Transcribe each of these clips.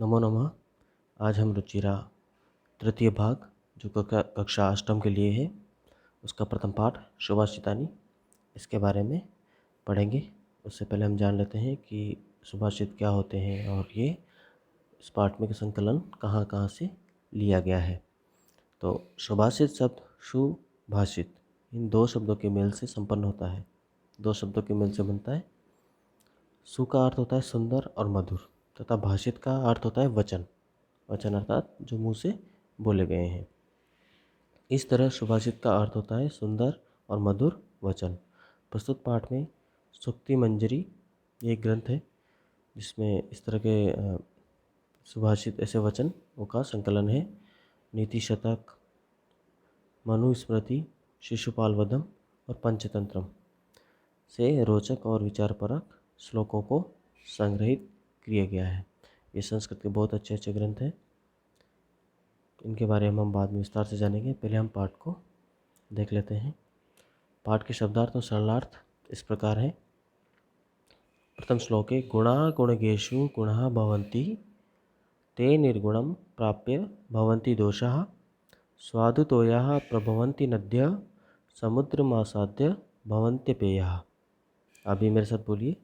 नमो नमः। आज हम रुचिरा तृतीय भाग जो कक्षा अष्टम के लिए है उसका प्रथम पाठ सुभाषितानी इसके बारे में पढ़ेंगे। उससे पहले हम जान लेते हैं कि सुभाषित क्या होते हैं और ये इस पाठ में संकलन कहाँ कहाँ से लिया गया है। तो सुभाषित शब्द सुभाषित इन दो शब्दों के मेल से संपन्न होता है। दो शब्दों के मेल से बनता है। सु का अर्थ होता है सुंदर और मधुर तथा भाषित का अर्थ होता है वचन। वचन अर्थात जो मुंह से बोले गए हैं। इस तरह सुभाषित का अर्थ होता है सुंदर और मधुर वचन। प्रस्तुत पाठ में सूक्ति मंजरी ये एक ग्रंथ है जिसमें इस तरह के सुभाषित ऐसे वचनों का संकलन है। नीति शतक, मनुस्मृति, शिशुपाल वधम और पंचतंत्रम से रोचक और विचारपरक श्लोकों को संग्रहित किया गया है। ये संस्कृत के बहुत अच्छे अच्छे ग्रंथ हैं। इनके बारे में हम बाद में विस्तार से जानेंगे। पहले हम पाठ को देख लेते हैं। पाठ के शब्दार्थ और सरलार्थ इस प्रकार है। प्रथम श्लोक है गुणा गुणगेषु गुणः भवन्ति ते निर्गुणं प्राप्य भवन्ति दोषाः स्वादुतोयाः प्रभवन्ति नद्यः समुद्रमासाद्य भवन्त्यपेयः। अभी मेरे साथ बोलिए।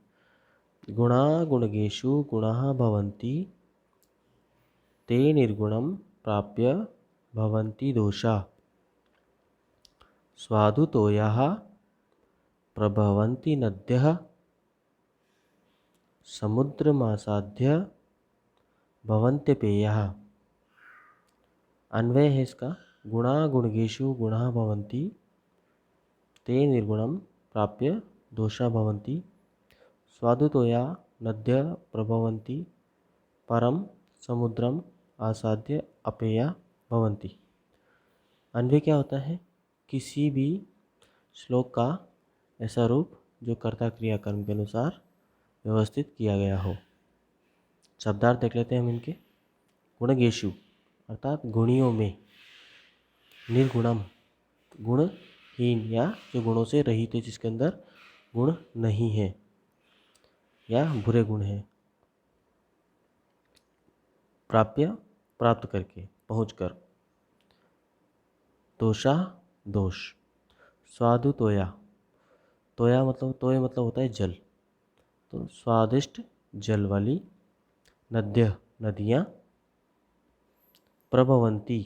गुणा गुणगेषु गुणः भवन्ति ते निर्गुणं प्राप्य भवन्ति दोषाः स्वादुतोयाः प्रभवन्ति नद्यः समुद्रमासाद्य भवन्त्यपेयः। अन्वय है इसका। गुणा गुणगेषु गुणः भवन्ति ते निर्गुणं प्राप्य दोषा भवन्ति स्वादुतोया नद्य प्रभवन्ति परम समुद्रम आसाद्य अपेया भवन्ति। अन्वय क्या होता है? किसी भी श्लोक का ऐसा रूप जो कर्ता क्रिया कर्म के अनुसार व्यवस्थित किया गया हो। शब्दार्थ देख लेते हैं हम इनके। गुणगेषु अर्थात गुणियों में, निर्गुणम गुणहीन या जो गुणों से रहित है, जिसके अंदर गुण नहीं है या बुरे गुण हैं। प्राप्य प्राप्त करके, पहुंचकर। दोषा दोष। स्वादु तोया, तोया मतलब तोय मतलब होता है जल, तो स्वादिष्ट जल वाली। नद्य नदियाँ। प्रभवंती,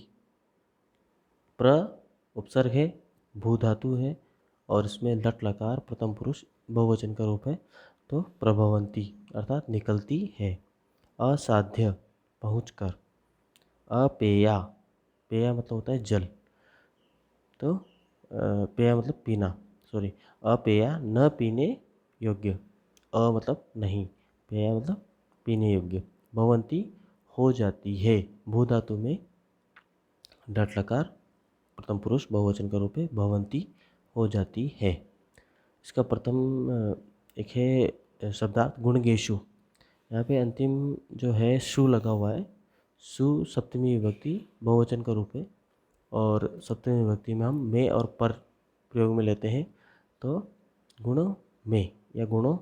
प्र उपसर्ग है, भू धातु है और इसमें लट लकार प्रथम पुरुष बहुवचन का रूप है, तो प्रभवंती अर्थात निकलती है। असाध्य पहुंचकर। अपेया, पेया मतलब होता है जल, तो पेया मतलब पीना, सॉरी अपेया न पीने योग्य। अ मतलब नहीं, पेया मतलब पीने योग्य। भवंती हो जाती है, भू धातु में डट लकार प्रथम पुरुष बहुवचन का रूप है, भवंती हो जाती है। इसका प्रथम एक है शब्दार्थ गुणगेषु। यहाँ पे अंतिम जो है सु लगा हुआ है। सु सप्तमी विभक्ति बहुवचन का रूप है और सप्तमी विभक्ति में हम में और पर प्रयोग में लेते हैं, तो गुणों में या गुणों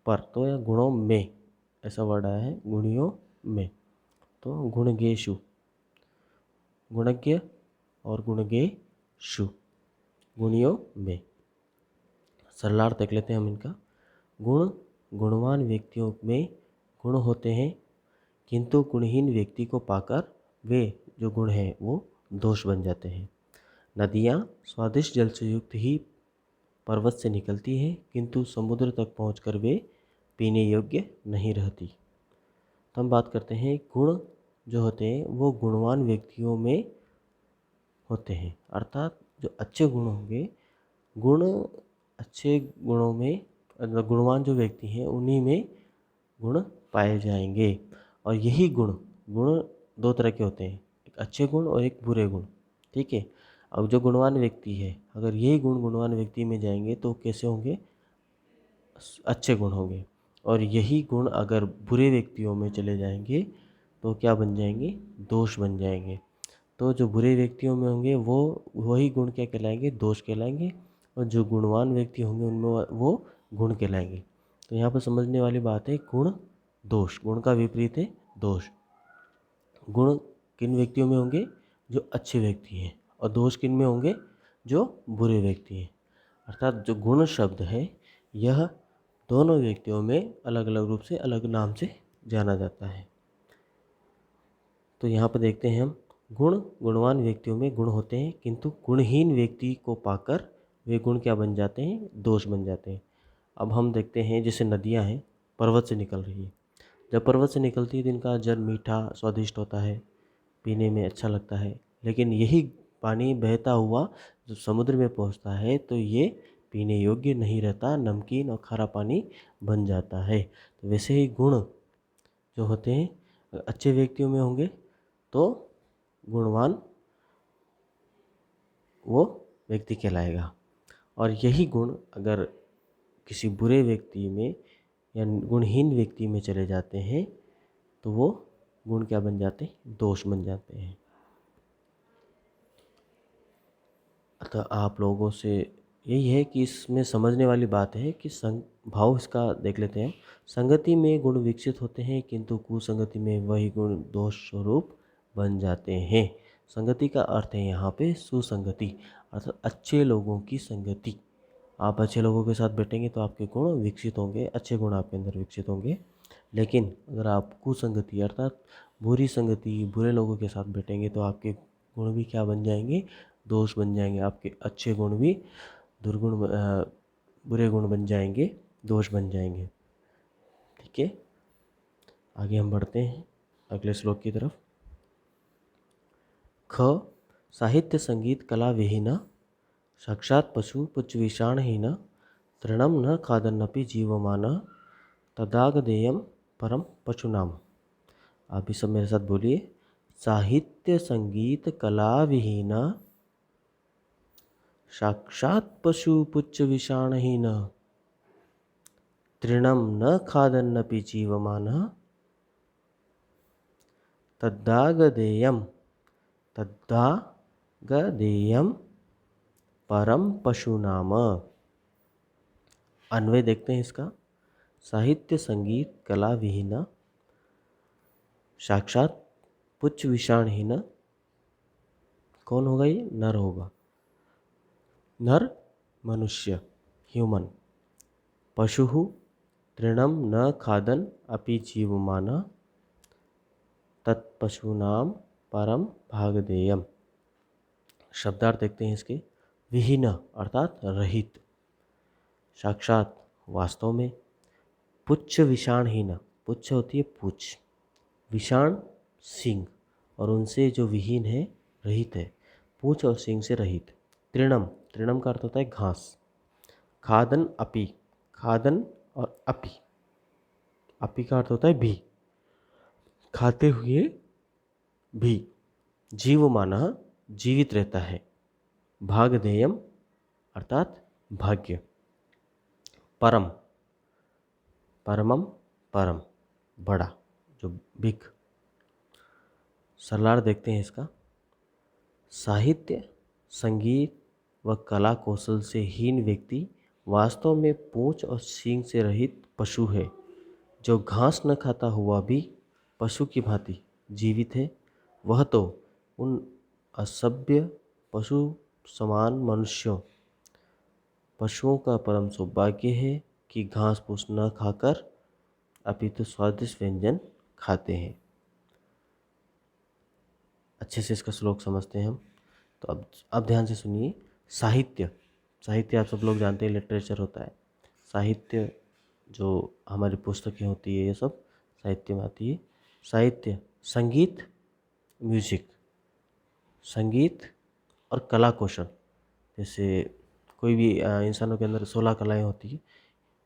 पर, तो या गुणों में ऐसा वर्ड आया है, गुणियों में। तो गुणगेषु, गुणज्ञ और गुणगेषु, गुणियों में। सरलार्थ देख लेते हैं हम इनका। गुण गुणवान व्यक्तियों में गुण होते हैं, किंतु गुणहीन व्यक्ति को पाकर वे जो गुण हैं वो दोष बन जाते हैं। नदियाँ स्वादिष्ट जल से युक्त ही पर्वत से निकलती है, किंतु समुद्र तक पहुंचकर वे पीने योग्य नहीं रहती। तो हम बात करते हैं गुण जो होते हैं वो गुणवान व्यक्तियों में होते हैं, अर्थात जो अच्छे गुण होंगे, गुण अच्छे गुणों में, गुणवान जो व्यक्ति हैं उन्हीं में गुण पाए जाएंगे। और यही गुण दो तरह के होते हैं, एक अच्छे गुण और एक बुरे गुण। ठीक है। अब जो गुणवान व्यक्ति है, अगर यही गुण गुणवान व्यक्ति में जाएंगे तो कैसे होंगे? अच्छे गुण होंगे। और यही गुण अगर बुरे व्यक्तियों में चले जाएंगे तो क्या बन जाएंगे? दोष बन जाएंगे। तो जो बुरे व्यक्तियों में होंगे वो वही गुण क्या कहलाएंगे? दोष कहलाएंगे। और जो गुणवान व्यक्ति होंगे उनमें वो गुण कहलाएंगे। तो यहाँ पर समझने वाली बात है गुण दोष, गुण का विपरीत है दोष। गुण किन व्यक्तियों में होंगे? जो अच्छे व्यक्ति हैं। और दोष किन में होंगे? जो बुरे व्यक्ति हैं। अर्थात जो गुण शब्द है यह दोनों व्यक्तियों में अलग अलग रूप से, अलग नाम से जाना जाता है। तो यहाँ पर देखते हैं हम, गुणवान व्यक्तियों में गुण होते हैं, किंतु गुणहीन व्यक्ति को पाकर वे गुण क्या बन जाते हैं? दोष बन जाते हैं। अब हम देखते हैं, जैसे नदियाँ हैं, पर्वत से निकल रही है। जब पर्वत से निकलती है तो इनका जल मीठा स्वादिष्ट होता है, पीने में अच्छा लगता है। लेकिन यही पानी बहता हुआ जब समुद्र में पहुंचता है तो ये पीने योग्य नहीं रहता, नमकीन और खारा पानी बन जाता है। तो वैसे ही गुण जो होते हैं अच्छे व्यक्तियों में होंगे तो गुणवान वो व्यक्ति कहलाएगा, और यही गुण अगर किसी बुरे व्यक्ति में या गुणहीन व्यक्ति में चले जाते हैं तो वो गुण क्या बन जाते हैं? दोष बन जाते हैं। अतः आप लोगों से यही है कि इसमें समझने वाली बात है कि भाव इसका देख लेते हैं। संगति में गुण विकसित होते हैं, किंतु कुसंगति में वही गुण दोष स्वरूप बन जाते हैं। संगति का अर्थ है यहाँ पे सुसंगति, अर्थात अच्छे लोगों की संगति। आप अच्छे लोगों के साथ बैठेंगे तो आपके गुण विकसित होंगे, अच्छे गुण आपके अंदर विकसित होंगे। लेकिन अगर आप कुसंगति अर्थात बुरी संगति, बुरे लोगों के साथ बैठेंगे तो आपके गुण भी क्या बन जाएंगे? दोष बन जाएंगे। आपके अच्छे गुण भी बुरे गुण बन जाएंगे, दोष बन जाएंगे। ठीक है, आगे हम बढ़ते हैं अगले श्लोक की तरफ। ख साहित्य संगीत कला विहीना, साक्षात पशु पुच्छ विषाणहीन, तृणम न खादन्नपि जीवमान, तदागदेयम परम पशुनाम। आप भी सब मेरे साथ बोलिए। साहित्य संगीत कला विहीना, साक्षात पशु पुच्छ विषाणहीन, तृणम न खादन्नपि जीवमानः, तद्दागदेयम परम पशुनाम। अन्वय देखते हैं इसका। साहित्य संगीत कला विहीना, साक्षात पुच्छ विषाणहीन, कौन होगा? ये नर होगा, नर मनुष्य, ह्यूमन। पशु तृणम न खादन अपि जीवमान, तत्पशूनाम परम भागधेयम। शब्दार्थ देखते हैं इसके। विहीन अर्थात रहित, साक्षात वास्तव में, पुच्छ विषाणहीन, पुच्छ होती है पूछ, विषाण सिंह, और उनसे जो विहीन है, रहित है, पूछ और सिंह से रहित। तृणम, तृणम का अर्थ होता है घास। खादन अपि, खादन और अपि, अपि का अर्थ होता है भी, खाते हुए भी। जीवमानः, जीवित रहता है। भागधेयम अर्थात भाग्य। परम, परमम परम, बड़ा, जो बिग। सरलार देखते हैं इसका। साहित्य संगीत व कला कौशल से हीन व्यक्ति वास्तव में पूंछ और सींग से रहित पशु है, जो घास न खाता हुआ भी पशु की भांति जीवित है। वह तो उन असभ्य पशु समान मनुष्यों, पशुओं का परम सौभाग्य है कि घास फूस न खाकर अपितु स्वादिष्ट व्यंजन खाते हैं। अच्छे से इसका श्लोक समझते हैं हम। तो अब ध्यान से सुनिए। साहित्य, साहित्य आप सब लोग जानते हैं लिटरेचर होता है। साहित्य जो हमारी पुस्तकें होती है, ये सब साहित्य में आती है। साहित्य, संगीत, म्यूजिक, संगीत और कला कौशल। जैसे कोई भी इंसानों के अंदर 16 कलाएं होती है।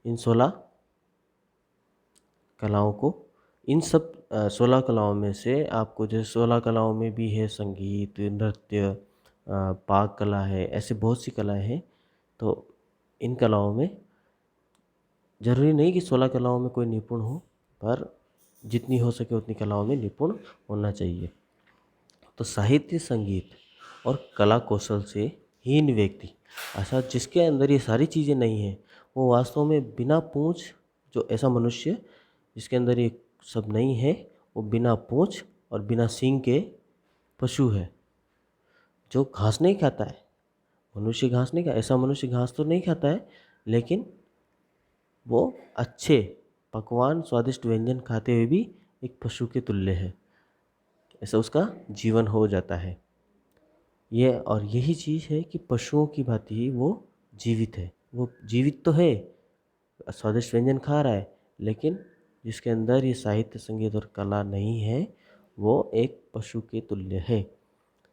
इन 16 कलाओं को, इन सब 16 कलाओं में से आपको, जैसे 16 कलाओं में भी है संगीत, नृत्य, पाक कला है, ऐसे बहुत सी कलाएं हैं। तो इन कलाओं में जरूरी नहीं कि 16 कलाओं में कोई निपुण हो, पर जितनी हो सके उतनी कलाओं में निपुण होना चाहिए। तो साहित्य, संगीत और कला कौशल से हीन व्यक्ति, ऐसा जिसके अंदर ये सारी चीज़ें नहीं हैं, वो वास्तव में बिना पूंछ, जो ऐसा मनुष्य जिसके अंदर ये सब नहीं है, वो बिना पूंछ और बिना सींग के पशु है जो घास नहीं खाता है। मनुष्य घास नहीं खाता, ऐसा मनुष्य घास तो नहीं खाता है, लेकिन वो अच्छे पकवान स्वादिष्ट व्यंजन खाते हुए भी एक पशु के तुल्य है, ऐसा उसका जीवन हो जाता है। और यही चीज़ है कि पशुओं की भांति ही वो जीवित है। वो जीवित तो है, स्वादिष्ट व्यंजन खा रहा है, लेकिन जिसके अंदर ये साहित्य संगीत और कला नहीं है वो एक पशु के तुल्य है।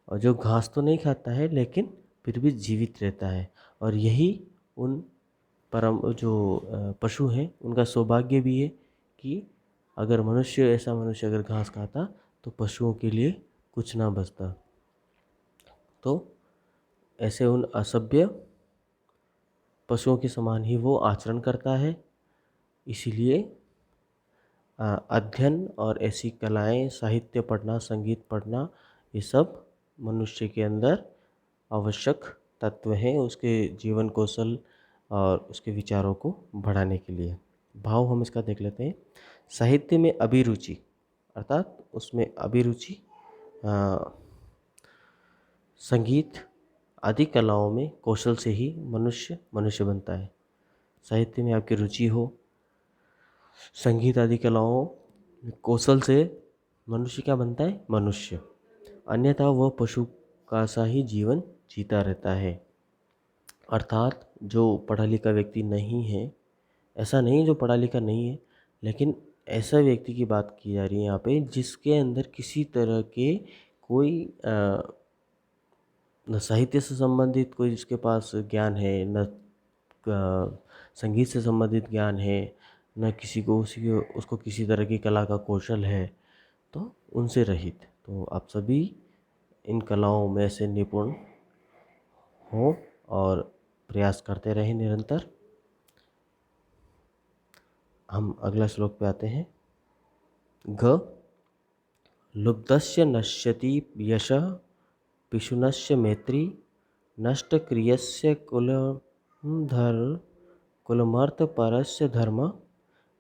और जो घास तो नहीं खाता है लेकिन फिर भी जीवित रहता है। और यही उन परम जो पशु हैं उनका सौभाग्य भी है कि अगर ऐसा मनुष्य अगर घास खाता तो पशुओं के लिए कुछ ना बचता। तो ऐसे उन असभ्य पशुओं के समान ही वो आचरण करता है। इसीलिए अध्ययन और ऐसी कलाएं, साहित्य पढ़ना, संगीत पढ़ना, ये सब मनुष्य के अंदर आवश्यक तत्व हैं उसके जीवन कौशल और उसके विचारों को बढ़ाने के लिए। भाव हम इसका देख लेते हैं। साहित्य में अभिरुचि, अर्थात उसमें अभिरुचि, संगीत आदि कलाओं में कौशल से ही मनुष्य बनता है। साहित्य में आपकी रुचि हो, संगीत आदि कलाओं कौशल से मनुष्य क्या बनता है? मनुष्य। अन्यथा वह पशु का सा ही जीवन जीता रहता है। अर्थात जो पढ़ा लिखा व्यक्ति नहीं है, ऐसा नहीं जो पढ़ा लिखा नहीं है, लेकिन ऐसा व्यक्ति की बात की जा रही है यहाँ पे जिसके अंदर किसी तरह के कोई न साहित्य से संबंधित कोई जिसके पास ज्ञान है, न संगीत से संबंधित ज्ञान है, न उसको किसी तरह की कला का कौशल है, तो उनसे रहित। तो आप सभी इन कलाओं में से निपुण हो और प्रयास करते रहें निरंतर। हम अगला श्लोक पे आते हैं। घ लुब्धस्य नश्यति यशः पिशुनस्य मैत्री नष्टक्रियस्य कुलमर्थपरस्य धर्म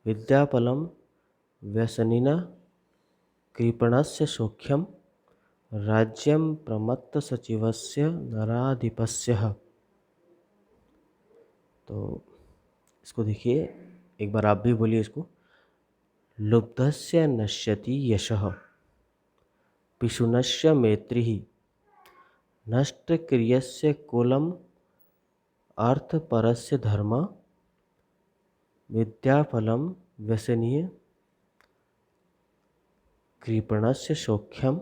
विद्याफलं व्यसनिनः कृपणस्य सौख्यं राज्यं प्रमत्तसचिवस्य नराधिपस्यः। तो इसको देखिए, एक बार आप भी बोलिए इसको। लुब्धस्य नश्यति यशः पिशुनस्य मैत्रिः नष्टक्रियस्य कुलम् अर्थपरस्य धर्म विद्याफलं व्यसनीय कृपणस्य सौख्यं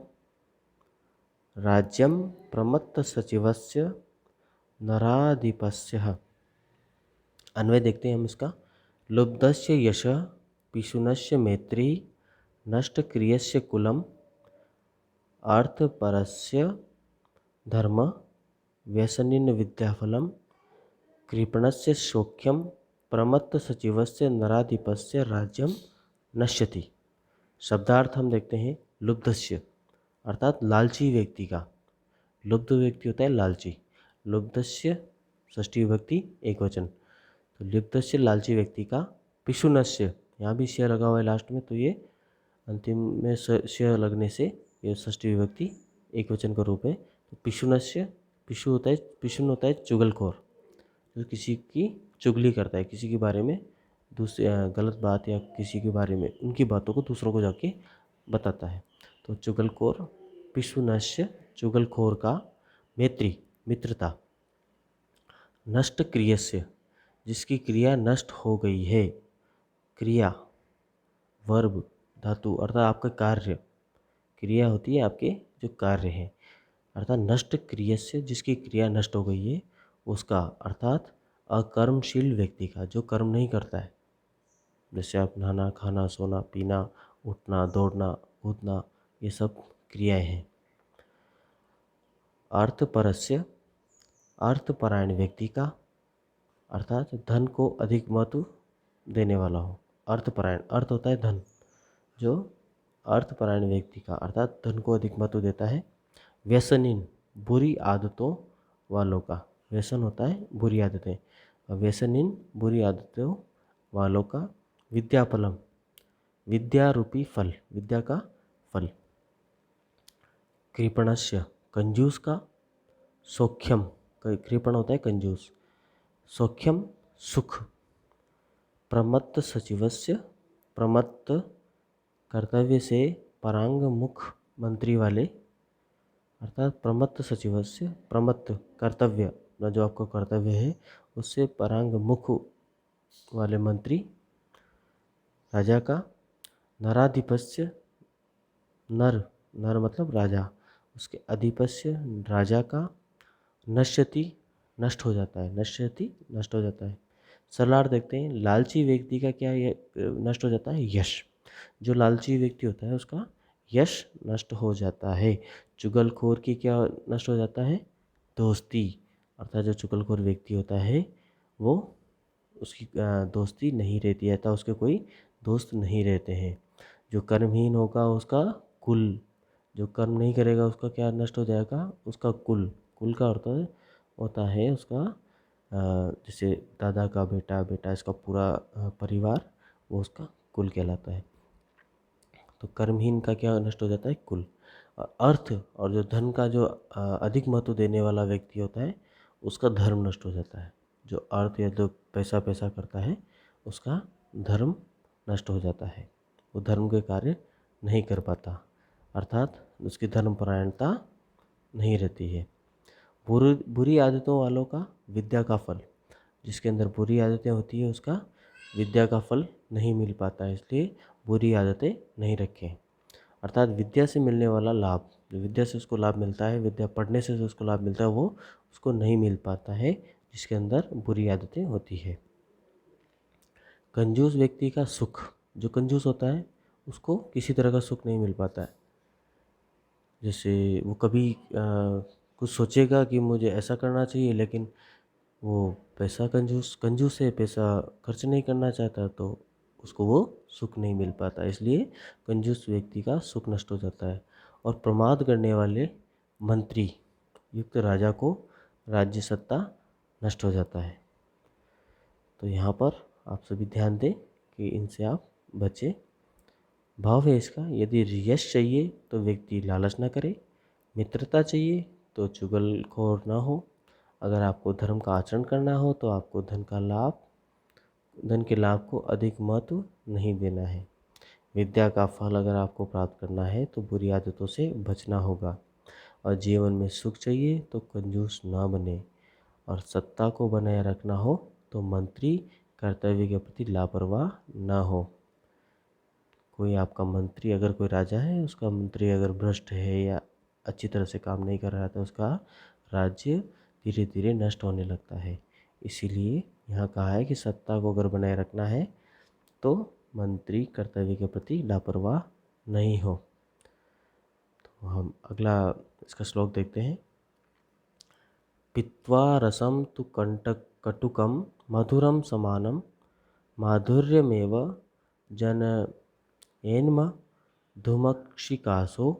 राज्यं प्रमत्तसचिवस्य नराधिपस्यः। अन्वय देखते हैं हम इसका। लुब्धस्य यशः पिशुनस्य मैत्री नष्टक्रियस्य कुलम् अर्थपरस्य धर्म व्यसनिन विद्याफलं कृपणस्य सौख्यं प्रमत्तसचिवस्य नराधिपस्य राज्यं नश्यति। शब्दार्थ हम देखते हैं। लुब्धस्य अर्थात लालची व्यक्ति का। लुब्ध व्यक्ति होता है लालची। लुब्धस्य षष्ठी विभक्ति एक वचन। तो लुब्धस्य लालची व्यक्ति का। पिशुनस्य, यहाँ भी स्य लगा हुआ है लास्ट में, तो ये अंतिम में स्य लगने से ये षष्ठी विभक्ति एक वचन का रूप है। तो पिशुनस्य, पिशुन होता है चुगलखोर, जो किसी की चुगली करता है, किसी के बारे में दूसरे गलत बात या किसी के बारे में उनकी बातों को दूसरों को जाके बताता है। तो चुगलखोर, पिशुनस्य चुगलखोर का। मैत्री मित्रता। नष्ट क्रियस्य जिसकी क्रिया नष्ट हो गई है। क्रिया वर्ब धातु अर्थात आपका कार्य। क्रिया होती है आपके जो कार्य है, अर्थात नष्ट क्रियस्य जिसकी क्रिया नष्ट हो गई है उसका, अर्थात अकर्मशील व्यक्ति का जो कर्म नहीं करता है। जैसे आप नहाना, खाना, सोना, पीना, उठना, दौड़ना, कूदना, ये सब क्रियाएं हैं। अर्थपरस्य अर्थपरायण व्यक्ति का, अर्थात धन को अधिक महत्व देने वाला हो। अर्थपरायण, अर्थ होता है धन, जो अर्थपरायण व्यक्ति का अर्थात धन को अधिक महत्व देता है। व्यसनीन बुरी आदतों वालों का। व्यसन होता है बुरी आदतें, व्यसनीन बुरी आदतों वालों का। विद्याफलम विद्या रूपी फल, विद्या का फल। कृपणस्य कंजूस का, सौख्यम कृपण होता है कंजूस, सौख्यम सुख, प्रमत्त सचिवस्य प्रमत्त कर्तव्य से परांग मुख मंत्री वाले, अर्थात प्रमत्त सचिवस्य प्रमत्त कर्तव्य न जो आपका कर्तव्य है उससे परांग मुख वाले मंत्री राजा का, नराधिपस्य नर नर मतलब राजा, उसके अधिपस्य राजा का, नश्यति नष्ट हो जाता है, नश्यति नष्ट हो जाता है। सरलार्थ देखते हैं, लालची व्यक्ति का क्या नष्ट हो जाता है, यश। जो लालची व्यक्ति होता है उसका यश नष्ट हो जाता है। चुगलखोर की क्या नष्ट हो जाता है, दोस्ती, अर्थात जो चुगलखोर व्यक्ति होता है वो उसकी दोस्ती नहीं रहती है, अतः उसके कोई दोस्त नहीं रहते हैं। जो कर्महीन होगा उसका कुल, जो कर्म नहीं करेगा उसका क्या नष्ट हो जाएगा, उसका कुल। कुल का अर्थ होता है उसका जैसे दादा का बेटा, बेटा इसका पूरा परिवार, वो उसका कुल कहलाता है। तो कर्महीन का क्या नष्ट हो जाता है, कुल। अर्थ और जो धन का जो अधिक महत्व देने वाला व्यक्ति होता है उसका धर्म नष्ट हो जाता है। जो अर्थ या जो पैसा पैसा करता है उसका धर्म नष्ट हो जाता है, वो धर्म के कार्य नहीं कर पाता, अर्थात उसकी धर्मपरायणता नहीं रहती है। बुरी आदतों वालों का विद्या का फल, जिसके अंदर बुरी आदतें होती है उसका विद्या का फल नहीं मिल पाता है, इसलिए बुरी आदतें नहीं रखें। अर्थात विद्या से मिलने वाला लाभ, जो विद्या से उसको लाभ मिलता है, विद्या पढ़ने से जो उसको लाभ मिलता है वो उसको नहीं मिल पाता है, जिसके अंदर बुरी आदतें होती है। कंजूस व्यक्ति का सुख, जो कंजूस होता है उसको किसी तरह का सुख नहीं मिल पाता है। जैसे वो कभी कुछ सोचेगा कि मुझे ऐसा करना चाहिए, लेकिन वो पैसा कंजूस है, पैसा खर्च नहीं करना चाहता, तो उसको वो सुख नहीं मिल पाता, इसलिए कंजूस व्यक्ति का सुख नष्ट हो जाता है। और प्रमाद करने वाले मंत्री युक्त राजा को राज्य सत्ता नष्ट हो जाता है। तो यहाँ पर आप सभी ध्यान दें कि इनसे आप बचें। भाव है इसका, यदि यश चाहिए तो व्यक्ति लालच न करे, मित्रता चाहिए तो चुगलखोर ना हो, अगर आपको धर्म का आचरण करना हो तो आपको धन के लाभ को अधिक महत्व नहीं देना है। विद्या का फल अगर आपको प्राप्त करना है तो बुरी आदतों से बचना होगा, और जीवन में सुख चाहिए तो कंजूस ना बने, और सत्ता को बनाए रखना हो तो मंत्री कर्तव्य के प्रति लापरवाह ना हो। कोई आपका मंत्री, अगर कोई राजा है उसका मंत्री अगर भ्रष्ट है या अच्छी तरह से काम नहीं कर रहा था, उसका राज्य धीरे धीरे नष्ट होने लगता है। इसीलिए यहाँ कहा है कि सत्ता को अगर बनाए रखना है तो मंत्री कर्तव्य के प्रति लापरवाह नहीं हो। तो हम अगला इसका श्लोक देखते हैं। पित्वा रसम तु कटुकम मधुरम समानम माधुर्यमेव जनयेन्म धूमक्षिकासो